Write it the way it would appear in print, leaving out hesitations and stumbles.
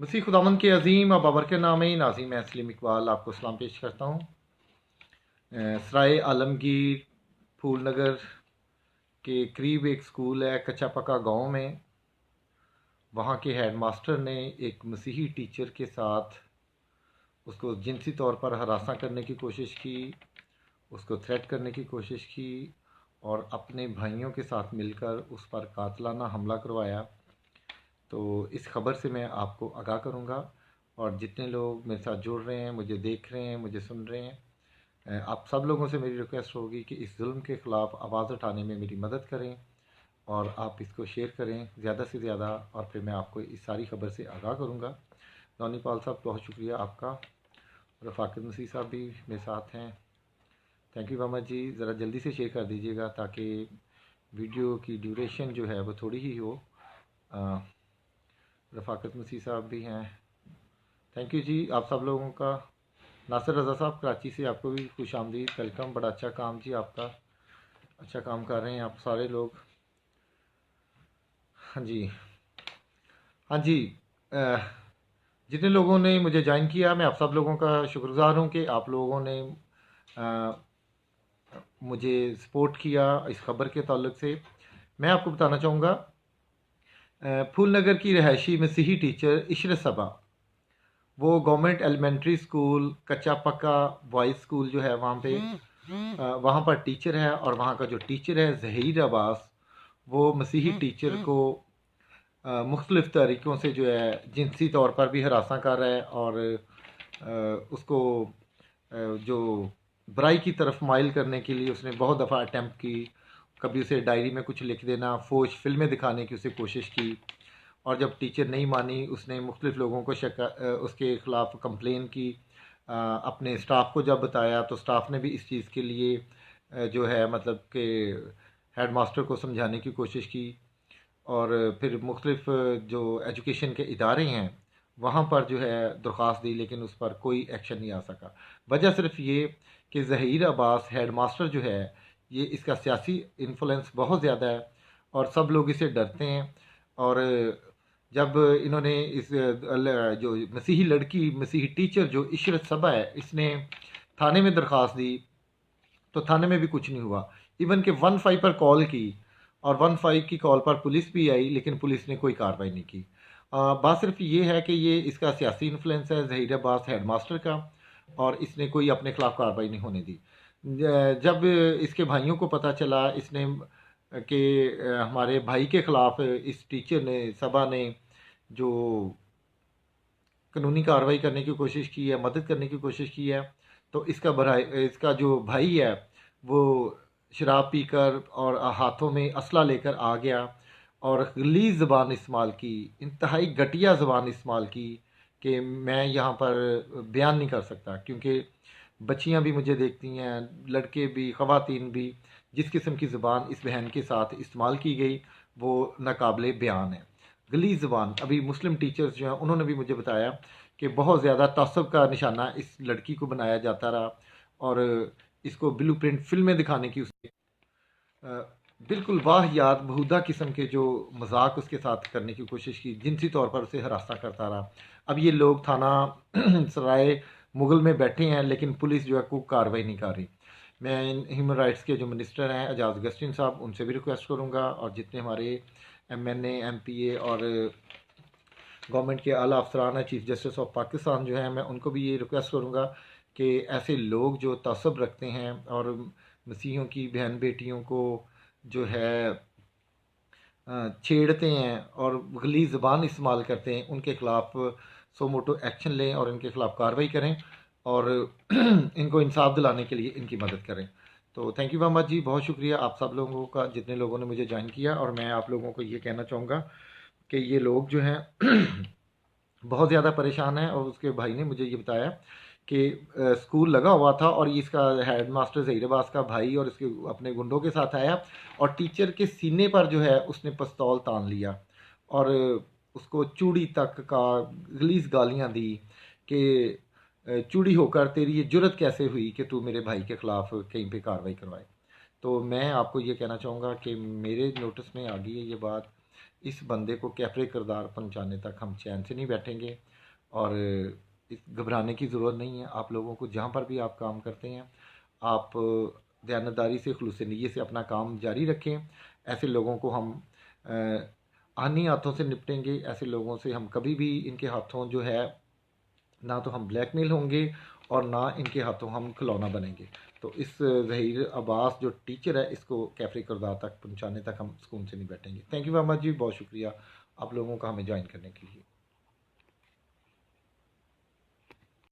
मसीह खुदावंद के अजीम और बाबरकत नाम में नाज़ीम मैं सलीम इकबाल आपको सलाम पेश करता हूँ। सराय आलमगीर फूल नगर के करीब एक स्कूल है कच्चा पक्का गांव में। वहाँ के हेड मास्टर ने एक मसीही टीचर के साथ उसको जिनसी तौर पर हरासा करने की कोशिश की, उसको थ्रेट करने की कोशिश की और अपने भाइयों के साथ मिलकर उस पर कातलाना हमला करवाया। तो इस खबर से मैं आपको आगाह करूंगा और जितने लोग मेरे साथ जुड़ रहे हैं, मुझे देख रहे हैं, मुझे सुन रहे हैं, आप सब लोगों से मेरी रिक्वेस्ट होगी कि इस जुल्म के ख़िलाफ़ आवाज़ उठाने में मेरी मदद करें और आप इसको शेयर करें ज़्यादा से ज़्यादा। और फिर मैं आपको इस सारी खबर से आगाह करूँगा। नौनी पाल साहब बहुत शुक्रिया आपका। रफ़ाकत मसीह साहब भी मेरे साथ हैं। थैंक यू मोहम्मद जी, ज़रा जल्दी से शेयर कर दीजिएगा ताकि वीडियो की ड्यूरेशन जो है वो थोड़ी ही हो। रफ़ाकत मसीह साहब भी हैं। थैंक यू जी आप सब लोगों का। नासिर रज़ा साहब कराची से, आपको भी खुश आमदीद, वेलकम। बड़ा अच्छा काम जी आपका, अच्छा काम कर रहे हैं आप सारे लोग। हाँ जी, हाँ जी। जितने लोगों ने मुझे ज्वाइन किया, मैं आप सब लोगों का शुक्रगुजार हूँ कि आप लोगों ने मुझे सपोर्ट किया इस खबर के ताल्लुक से। मैं आपको बताना चाहूँगा, फूल नगर की रहायशी मसीही टीचर इशरत सबा, वो गवर्नमेंट एलिमेंट्री स्कूल कच्चा पक्का बॉयज़ स्कूल जो है वहाँ पे वहाँ पर टीचर है। और वहाँ का जो टीचर है ज़हीर अब्बास, वो मसीही टीचर को मुख्तलिफ़ तरीक़ों से जो है जिनसी तौर पर भी हरासा कर रहा है और उसको जो बुराई की तरफ माइल करने के लिए उसने बहुत दफ़ा अटैम्प्ट की। कभी उसे डायरी में कुछ लिख देना, फोश फिल्में दिखाने की उसे कोशिश की और जब टीचर नहीं मानी उसने मुख्तलिफ़ लोगों को उसके ख़िलाफ़ कंप्लेन की। अपने स्टाफ को जब बताया तो स्टाफ ने भी इस चीज़ के लिए जो है मतलब कि हेड मास्टर को समझाने की कोशिश की। और फिर मुख्तलिफ़ जो एजुकेशन के इदारे हैं वहाँ पर जो है दरख्वास्त दी, लेकिन उस पर कोई एक्शन नहीं आ सका। वजह सिर्फ ये कि ज़हीर अब्बास हेड मास्टर जो है, ये इसका सियासी इन्फ्लुएंस बहुत ज़्यादा है और सब लोग इसे डरते हैं। और जब इन्होंने इस जो मसीही लड़की, मसीही टीचर जो इशरत सबा है, इसने थाने में दरख्वास्त दी तो थाने में भी कुछ नहीं हुआ। इवन के 15 पर कॉल की और 15 की कॉल पर पुलिस भी आई, लेकिन पुलिस ने कोई कार्रवाई नहीं की। बात सिर्फ ये है कि ये इसका सियासी इन्फ्लुएंस है ज़हीर अब्बास हेड मास्टर का, और इसने कोई अपने खिलाफ कार्रवाई नहीं होने दी। जब इसके भाइयों को पता चला इसने कि हमारे भाई के ख़िलाफ़ इस टीचर ने, सबा ने, जो कानूनी कार्रवाई करने की कोशिश की है, मदद करने की कोशिश की है, तो इसका जो भाई है वो शराब पीकर और हाथों में असला लेकर आ गया और गलीज़ ज़बान इस्तेमाल की, इंतहाई घटिया ज़बान इस्तेमाल की कि मैं यहाँ पर बयान नहीं कर सकता, क्योंकि बच्चियाँ भी मुझे देखती हैं, लड़के भी, ख़वातीन भी। जिस किस्म की ज़बान इस बहन के साथ इस्तेमाल की गई वो नाकाबिले बयान है, गलीज़ ज़बान। अभी मुस्लिम टीचर्स जो हैं उन्होंने भी मुझे बताया कि बहुत ज़्यादा तअस्सुब का निशाना इस लड़की को बनाया जाता रहा और इसको ब्लू प्रिंट फिल्में दिखाने की उसने बिल्कुल वाहियात बहुधा किस्म के जो मजाक उसके साथ करने की कोशिश की, जिनसी तौर पर उसे हरासा करता रहा। अब ये लोग थाना सराय मुगल में बैठे हैं, लेकिन पुलिस जो है कोई कार्रवाई नहीं कर रही। मैं ह्यूमन राइट्स के जो मिनिस्टर हैं एजाज अगस्टिन साहब, उनसे भी रिक्वेस्ट करूँगा और जितने हमारे MNA MPA और गवर्नमेंट के आला अफसरान हैं, चीफ जस्टिस ऑफ पाकिस्तान जो हैं, मैं उनको भी ये रिक्वेस्ट करूँगा कि ऐसे लोग जो तसब रखते हैं और मसीहियों की बहन बेटियों को जो है छेड़ते हैं और गलीज़ ज़बान इस्तेमाल करते हैं, उनके ख़िलाफ़ सो मोटो एक्शन लें और इनके ख़िलाफ़ कार्रवाई करें और इनको इंसाफ दिलाने के लिए इनकी मदद करें। तो थैंक यू मोहम्मद जी, बहुत शुक्रिया आप सब लोगों का, जितने लोगों ने मुझे ज्वाइन किया। और मैं आप लोगों को ये कहना चाहूँगा कि ये लोग जो हैं बहुत ज़्यादा परेशान हैं। और उसके भाई ने मुझे ये बताया कि स्कूल लगा हुआ था और इसका हेड मास्टर ज़हीर अब्बास का भाई और इसके अपने गुंडों के साथ आया और टीचर के सीने पर जो है उसने पिस्तौल तान लिया और उसको चूड़ी तक का गलीज़ गालियाँ दी कि चूड़ी होकर तेरी ये जुर्रत कैसे हुई कि तू मेरे भाई के ख़िलाफ़ कहीं पे कार्रवाई करवाए। तो मैं आपको ये कहना चाहूँगा कि मेरे नोटिस में आ गई है ये बात इस बंदे को कैफरे किरदार पहुंचाने तक हम चैन से नहीं बैठेंगे। और इस घबराने की ज़रूरत नहीं है। आप लोगों को जहाँ पर भी आप काम करते हैं, आप दयानतदारी से, खुलूस नीयत से अपना काम जारी रखें। ऐसे लोगों को हम आनी हाथों से निपटेंगे। ऐसे लोगों से हम कभी भी इनके हाथों जो है, ना तो हम ब्लैकमेल होंगे और ना इनके हाथों हम खिलौना बनेंगे। तो इस ज़हीर अब्बास जो टीचर है, इसको कैफरे किरदार तक पहुँचाने तक हम सुकून से नहीं बैठेंगे। थैंक यू वेरी मच जी, बहुत शुक्रिया आप लोगों का हमें ज्वाइन करने के लिए।